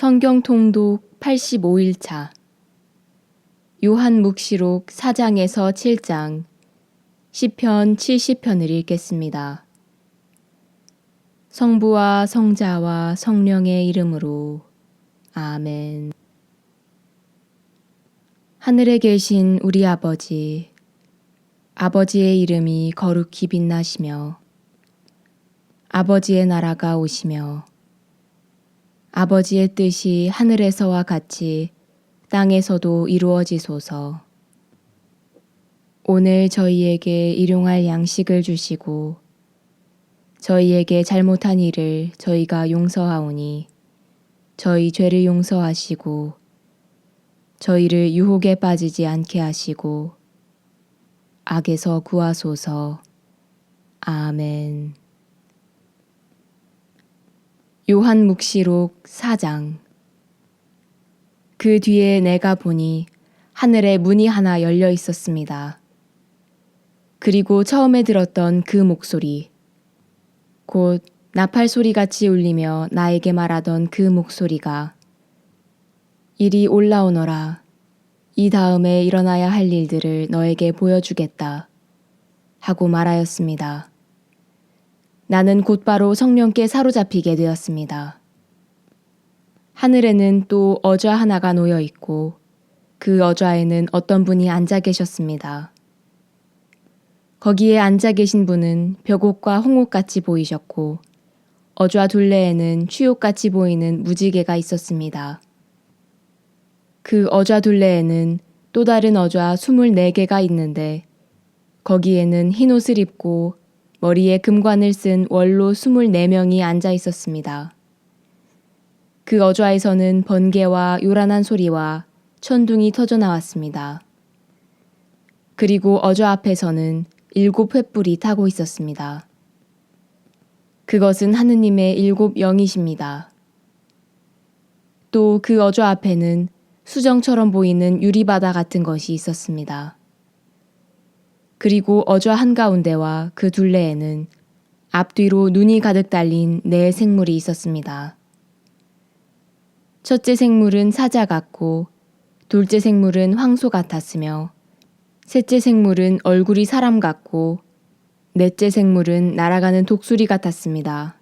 성경 통독 85일차 요한묵시록 4장에서 7장 시편 70편을 읽겠습니다. 성부와 성자와 성령의 이름으로 아멘. 하늘에 계신 우리 아버지, 아버지의 이름이 거룩히 빛나시며 아버지의 나라가 오시며 아버지의 뜻이 하늘에서와 같이 땅에서도 이루어지소서. 오늘 저희에게 일용할 양식을 주시고 저희에게 잘못한 일을 저희가 용서하오니 저희 죄를 용서하시고 저희를 유혹에 빠지지 않게 하시고 악에서 구하소서. 아멘. 요한묵시록 4장. 그 뒤에 내가 보니 하늘에 문이 하나 열려 있었습니다. 그리고 처음에 들었던 그 목소리, 곧 나팔 소리같이 울리며 나에게 말하던 그 목소리가 이리 올라오너라. 이 다음에 일어나야 할 일들을 너에게 보여주겠다. 하고 말하였습니다. 나는 곧바로 성령께 사로잡히게 되었습니다. 하늘에는 또 어좌 하나가 놓여 있고 그 어좌에는 어떤 분이 앉아 계셨습니다. 거기에 앉아 계신 분은 벽옷과 홍옷같이 보이셨고 어좌 둘레에는 취옷같이 보이는 무지개가 있었습니다. 그 어좌 둘레에는 또 다른 어좌 24개가 있는데 거기에는 흰옷을 입고 머리에 금관을 쓴 원로 24명이 앉아 있었습니다. 그 어좌에서는 번개와 요란한 소리와 천둥이 터져 나왔습니다. 그리고 어좌 앞에서는 7 횃불이 타고 있었습니다. 그것은 하느님의 7 영이십니다. 또 그 어좌 앞에는 수정처럼 보이는 유리바다 같은 것이 있었습니다. 그리고 어좌 한가운데와 그 둘레에는 앞뒤로 눈이 가득 달린 4 생물이 있었습니다. 첫째 생물은 사자 같고 둘째 생물은 황소 같았으며 셋째 생물은 얼굴이 사람 같고 넷째 생물은 날아가는 독수리 같았습니다.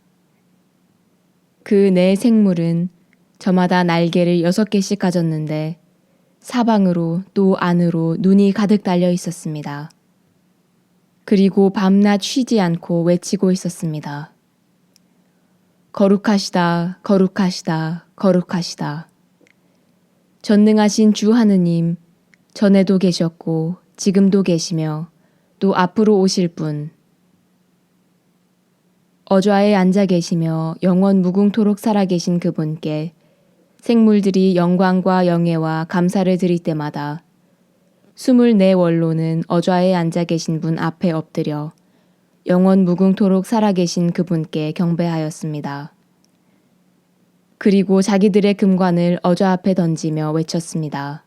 그 4 생물은 저마다 날개를 6개씩 가졌는데 사방으로 또 안으로 눈이 가득 달려 있었습니다. 그리고 밤낮 쉬지 않고 외치고 있었습니다. 거룩하시다, 거룩하시다, 거룩하시다. 전능하신 주 하느님, 전에도 계셨고 지금도 계시며 또 앞으로 오실 분. 어좌에 앉아 계시며 영원 무궁토록 살아계신 그분께 생물들이 영광과 영예와 감사를 드릴 때마다 24 원로는 어좌에 앉아 계신 분 앞에 엎드려 영원 무궁토록 살아계신 그분께 경배하였습니다. 그리고 자기들의 금관을 어좌 앞에 던지며 외쳤습니다.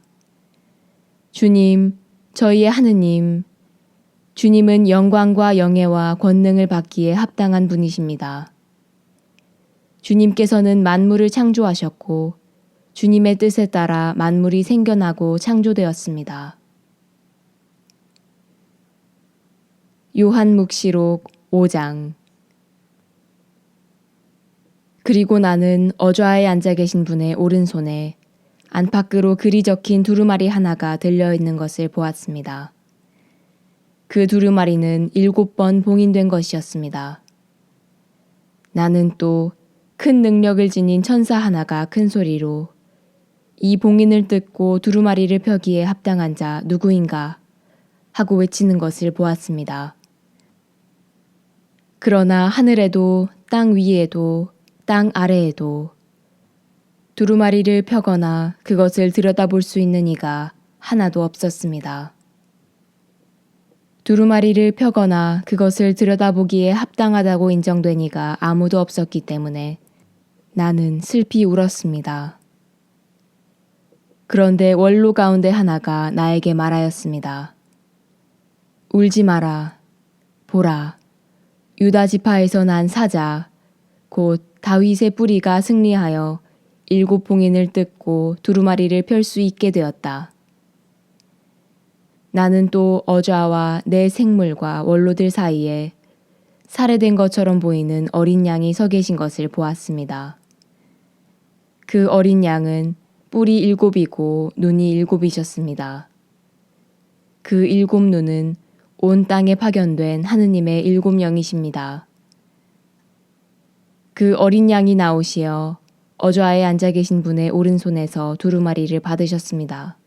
주님, 저희의 하느님, 주님은 영광과 영예와 권능을 받기에 합당한 분이십니다. 주님께서는 만물을 창조하셨고 주님의 뜻에 따라 만물이 생겨나고 창조되었습니다. 요한묵시록 5장. 그리고 나는 어좌에 앉아 계신 분의 오른손에 안팎으로 글이 적힌 두루마리 하나가 들려있는 것을 보았습니다. 그 두루마리는 7번 봉인된 것이었습니다. 나는 또 큰 능력을 지닌 천사 하나가 큰 소리로 이 봉인을 뜯고 두루마리를 펴기에 합당한 자 누구인가 하고 외치는 것을 보았습니다. 그러나 하늘에도 땅 위에도 땅 아래에도 두루마리를 펴거나 그것을 들여다볼 수 있는 이가 하나도 없었습니다. 두루마리를 펴거나 그것을 들여다보기에 합당하다고 인정된 이가 아무도 없었기 때문에 나는 슬피 울었습니다. 그런데 원로 가운데 하나가 나에게 말하였습니다. 울지 마라. 보라. 유다 지파에서 난 사자, 곧 다윗의 뿌리가 승리하여 7 봉인을 뜯고 두루마리를 펼 수 있게 되었다. 나는 또 어좌와 내 생물과 원로들 사이에 살해된 것처럼 보이는 어린 양이 서 계신 것을 보았습니다. 그 어린 양은 뿔이 7이고 눈이 7이셨습니다. 그 7 눈은 온 땅에 파견된 하느님의 7 영이십니다. 그 어린 양이 나오시어 어좌에 앉아 계신 분의 오른손에서 두루마리를 받으셨습니다.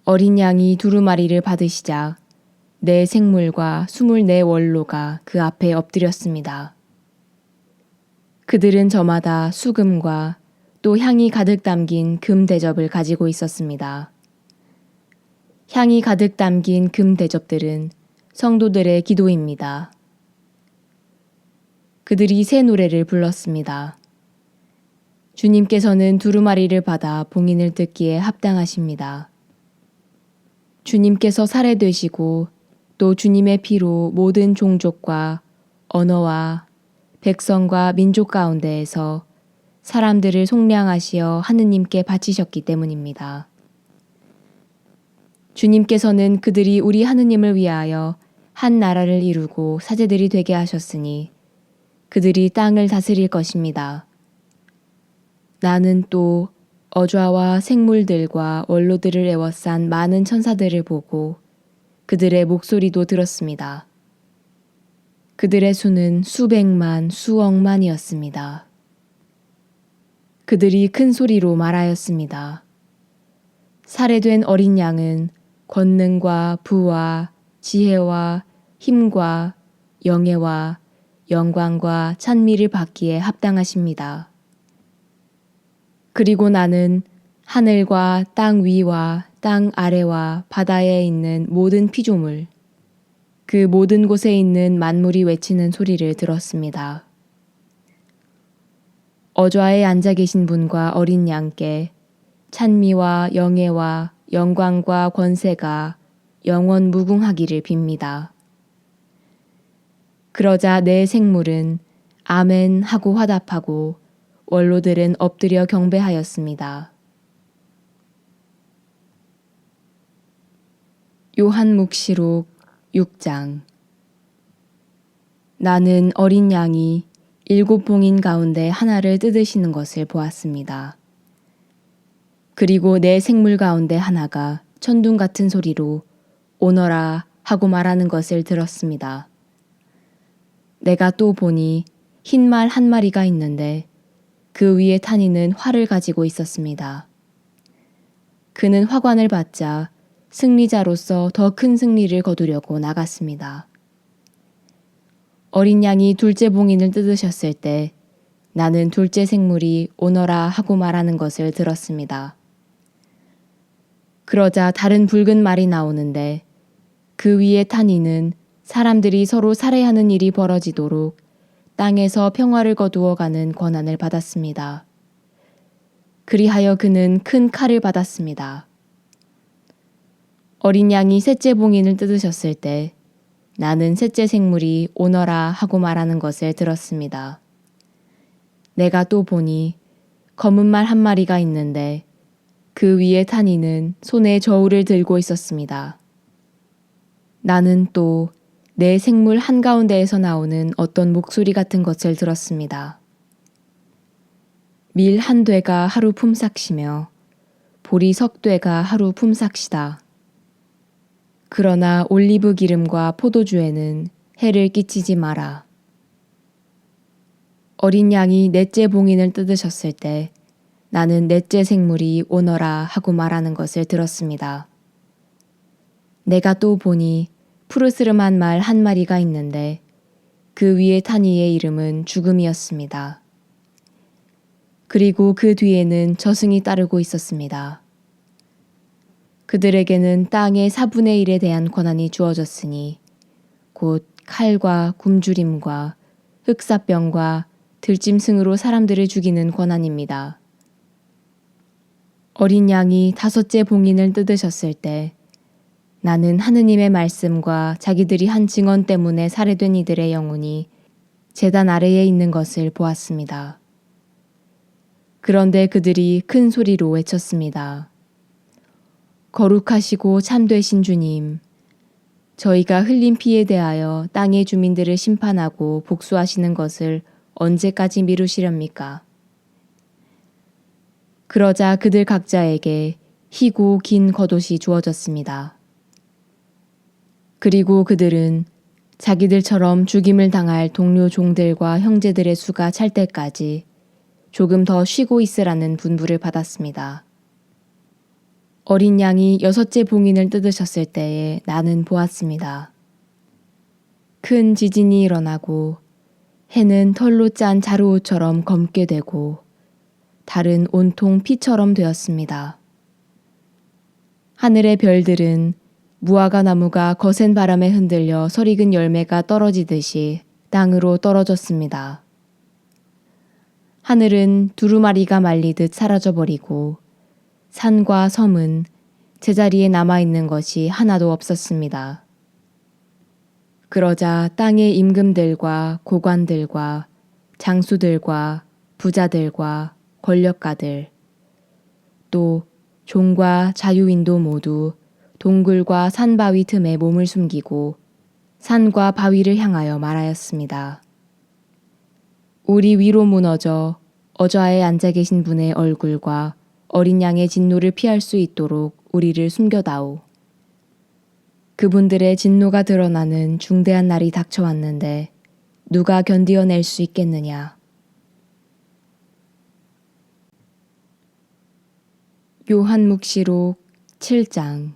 어린 양이 두루마리를 받으시자 내 생물과 24 원로가 그 앞에 엎드렸습니다. 그들은 저마다 수금과 또 향이 가득 담긴 금 대접을 가지고 있었습니다. 향이 가득 담긴 금 대접들은 성도들의 기도입니다. 그들이 새 노래를 불렀습니다. 주님께서는 두루마리를 받아 봉인을 뜯기에 합당하십니다. 주님께서 살해되시고 또 주님의 피로 모든 종족과 언어와 백성과 민족 가운데에서 사람들을 속량하시어 하느님께 바치셨기 때문입니다. 주님께서는 그들이 우리 하느님을 위하여 한 나라를 이루고 사제들이 되게 하셨으니 그들이 땅을 다스릴 것입니다. 나는 또 어좌와 생물들과 원로들을 에워싼 많은 천사들을 보고 그들의 목소리도 들었습니다. 그들의 수는 수백만, 수억만이었습니다. 그들이 큰 소리로 말하였습니다. 살해된 어린 양은 권능과 부와 지혜와 힘과 영예와 영광과 찬미를 받기에 합당하십니다. 그리고 나는 하늘과 땅 위와 땅 아래와 바다에 있는 모든 피조물, 그 모든 곳에 있는 만물이 외치는 소리를 들었습니다. 어좌에 앉아 계신 분과 어린 양께 찬미와 영예와 영광과 권세가 영원 무궁하기를 빕니다. 그러자 내 생물은 아멘 하고 화답하고 원로들은 엎드려 경배하였습니다. 요한묵시록 6장. 나는 어린 양이 7 봉인 가운데 하나를 뜯으시는 것을 보았습니다. 그리고 내 생물 가운데 하나가 천둥 같은 소리로 오너라 하고 말하는 것을 들었습니다. 내가 또 보니 흰 말 한 마리가 있는데 그 위에 탄 이는 활을 가지고 있었습니다. 그는 화관을 받자 승리자로서 더 큰 승리를 거두려고 나갔습니다. 어린 양이 둘째 봉인을 뜯으셨을 때 나는 둘째 생물이 오너라 하고 말하는 것을 들었습니다. 그러자 다른 붉은 말이 나오는데 그 위에 탄 이는 사람들이 서로 살해하는 일이 벌어지도록 땅에서 평화를 거두어 가는 권한을 받았습니다. 그리하여 그는 큰 칼을 받았습니다. 어린 양이 셋째 봉인을 뜯으셨을 때 나는 셋째 생물이 오너라 하고 말하는 것을 들었습니다. 내가 또 보니 검은 말 한 마리가 있는데 그 위에 탄 이는 손에 저울을 들고 있었습니다. 나는 또 내 생물 한가운데에서 나오는 어떤 목소리 같은 것을 들었습니다. 밀 한 되가 하루 품삯이며 보리 석 되가 하루 품삯이다. 그러나 올리브 기름과 포도주에는 해를 끼치지 마라. 어린 양이 넷째 봉인을 뜯으셨을 때 나는 넷째 생물이 오너라 하고 말하는 것을 들었습니다. 내가 또 보니 푸르스름한 말 한 마리가 있는데 그 위에 탄 이의 이름은 죽음이었습니다. 그리고 그 뒤에는 저승이 따르고 있었습니다. 그들에게는 땅의 4분의 1에 대한 권한이 주어졌으니 곧 칼과 굶주림과 흑사병과 들짐승으로 사람들을 죽이는 권한입니다. 어린 양이 다섯째 봉인을 뜯으셨을 때 나는 하느님의 말씀과 자기들이 한 증언 때문에 살해된 이들의 영혼이 제단 아래에 있는 것을 보았습니다. 그런데 그들이 큰 소리로 외쳤습니다. 거룩하시고 참되신 주님, 저희가 흘린 피에 대하여 땅의 주민들을 심판하고 복수하시는 것을 언제까지 미루시렵니까? 그러자 그들 각자에게 희고 긴 겉옷이 주어졌습니다. 그리고 그들은 자기들처럼 죽임을 당할 동료 종들과 형제들의 수가 찰 때까지 조금 더 쉬고 있으라는 분부를 받았습니다. 어린 양이 6째 봉인을 뜯으셨을 때에 나는 보았습니다. 큰 지진이 일어나고 해는 털로 짠 자루옷처럼 검게 되고 달은 온통 피처럼 되었습니다. 하늘의 별들은 무화과 나무가 거센 바람에 흔들려 설익은 열매가 떨어지듯이 땅으로 떨어졌습니다. 하늘은 두루마리가 말리듯 사라져버리고 산과 섬은 제자리에 남아있는 것이 하나도 없었습니다. 그러자 땅의 임금들과 고관들과 장수들과 부자들과 권력가들, 또 종과 자유인도 모두 동굴과 산바위 틈에 몸을 숨기고 산과 바위를 향하여 말하였습니다. 우리 위로 무너져 어좌에 앉아 계신 분의 얼굴과 어린 양의 진노를 피할 수 있도록 우리를 숨겨다오. 그분들의 진노가 드러나는 중대한 날이 닥쳐왔는데 누가 견디어낼 수 있겠느냐. 요한묵시록 7장.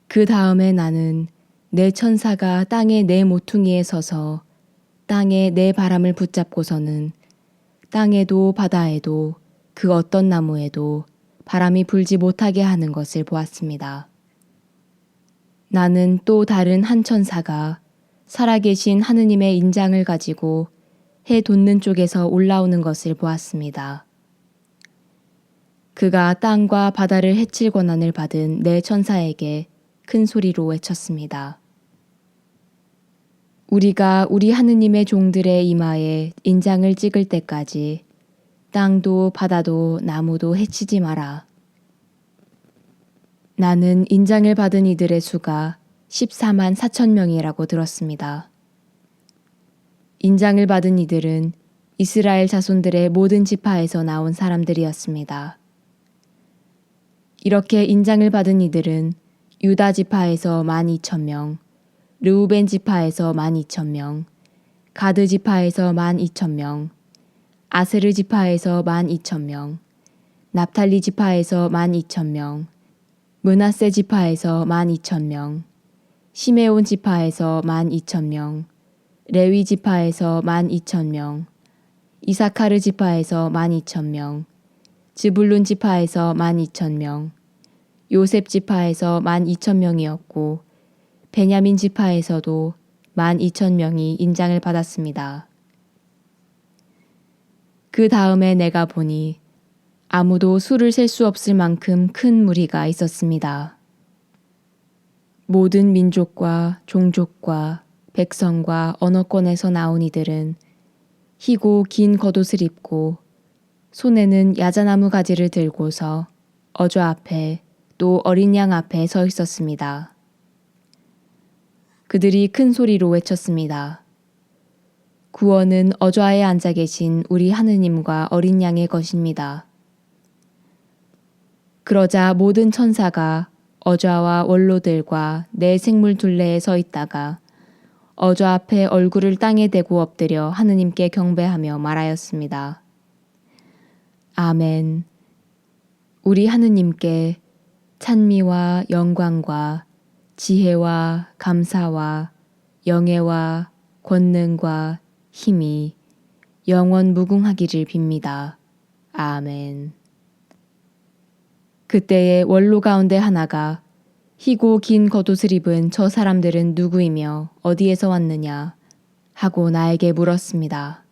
그 다음에 나는 내 천사가 땅의 네 모퉁이에 서서 땅의 네 바람을 붙잡고서는 땅에도 바다에도 그 어떤 나무에도 바람이 불지 못하게 하는 것을 보았습니다. 나는 또 다른 한 천사가 살아계신 하느님의 인장을 가지고 해 돋는 쪽에서 올라오는 것을 보았습니다. 그가 땅과 바다를 해칠 권한을 받은 내 천사에게 큰 소리로 외쳤습니다. 우리가 우리 하느님의 종들의 이마에 인장을 찍을 때까지 땅도 바다도 나무도 해치지 마라. 나는 인장을 받은 이들의 수가 14만 4천 명이라고 들었습니다. 인장을 받은 이들은 이스라엘 자손들의 모든 지파에서 나온 사람들이었습니다. 이렇게 인장을 받은 이들은 유다 지파에서 12,000명, 르우벤 지파에서 12,000명, 가드 지파에서 12,000명, 아세르 지파에서 12,000명, 납탈리 지파에서 12,000명, 므낫세 지파에서 12,000명, 시메온 지파에서 12,000명, 레위 지파에서 12,000명, 이사카르 지파에서 12,000명, 즈불룬 지파에서 12,000명, 요셉 지파에서 12,000명이었고 베냐민 지파에서도 12,000명이 인장을 받았습니다. 그 다음에 내가 보니 아무도 수를 셀 수 없을 만큼 큰 무리가 있었습니다. 모든 민족과 종족과 백성과 언어권에서 나온 이들은 희고 긴 겉옷을 입고 손에는 야자나무 가지를 들고서 어좌 앞에 또 어린 양 앞에 서 있었습니다. 그들이 큰 소리로 외쳤습니다. 구원은 어좌에 앉아 계신 우리 하느님과 어린 양의 것입니다. 그러자 모든 천사가 어좌와 원로들과 네 생물 둘레에 서 있다가 어좌 앞에 얼굴을 땅에 대고 엎드려 하느님께 경배하며 말하였습니다. 아멘. 우리 하느님께 찬미와 영광과 지혜와 감사와 영예와 권능과 힘이 영원 무궁하기를 빕니다. 아멘. 그때에 원로 가운데 하나가 희고 긴 겉옷을 입은 저 사람들은 누구이며 어디에서 왔느냐 하고 나에게 물었습니다.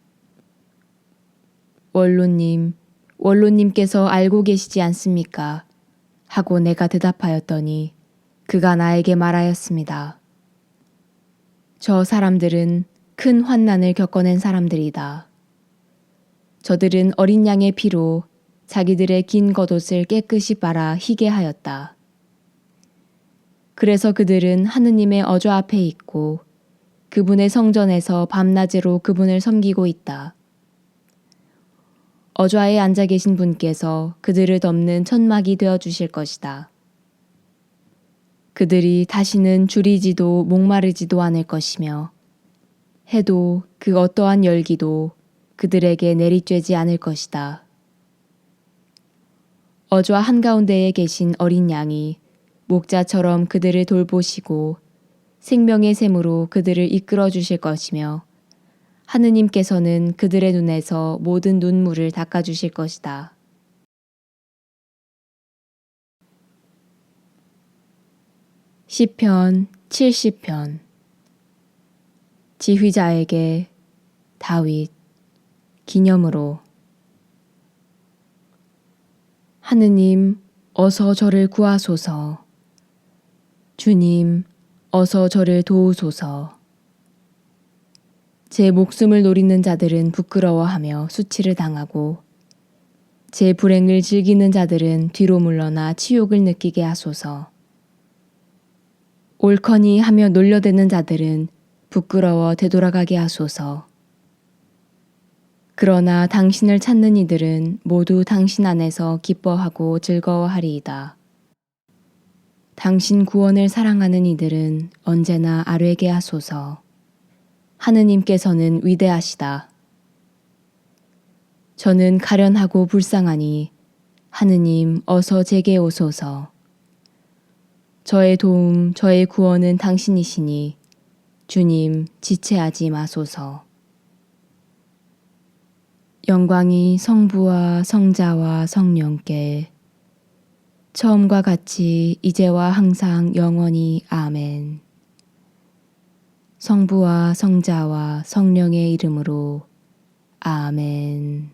원로님께서 알고 계시지 않습니까? 하고 내가 대답하였더니 그가 나에게 말하였습니다. 저 사람들은 큰 환난을 겪어낸 사람들이다. 저들은 어린 양의 피로 자기들의 긴 겉옷을 깨끗이 빨아 희게 하였다. 그래서 그들은 하느님의 어좌 앞에 있고 그분의 성전에서 밤낮으로 그분을 섬기고 있다. 어좌에 앉아 계신 분께서 그들을 덮는 천막이 되어 주실 것이다. 그들이 다시는 줄이지도 목마르지도 않을 것이며 해도 그 어떠한 열기도 그들에게 내리쬐지 않을 것이다. 어좌 한가운데에 계신 어린 양이 목자처럼 그들을 돌보시고 생명의 샘으로 그들을 이끌어 주실 것이며 하느님께서는 그들의 눈에서 모든 눈물을 닦아 주실 것이다. 시편 70편. 지휘자에게 다윗 기념으로. 하느님, 어서 저를 구하소서. 주님, 어서 저를 도우소서. 제 목숨을 노리는 자들은 부끄러워하며 수치를 당하고 제 불행을 즐기는 자들은 뒤로 물러나 치욕을 느끼게 하소서. 옳거니 하며 놀려대는 자들은 부끄러워 되돌아가게 하소서. 그러나 당신을 찾는 이들은 모두 당신 안에서 기뻐하고 즐거워하리이다. 당신 구원을 사랑하는 이들은 언제나 아뢰게 하소서. 하느님께서는 위대하시다. 저는 가련하고 불쌍하니 하느님 어서 제게 오소서. 저의 도움, 저의 구원은 당신이시니 주님 지체하지 마소서. 영광이 성부와 성자와 성령께 처음과 같이 이제와 항상 영원히 아멘. 성부와 성자와 성령의 이름으로 아멘.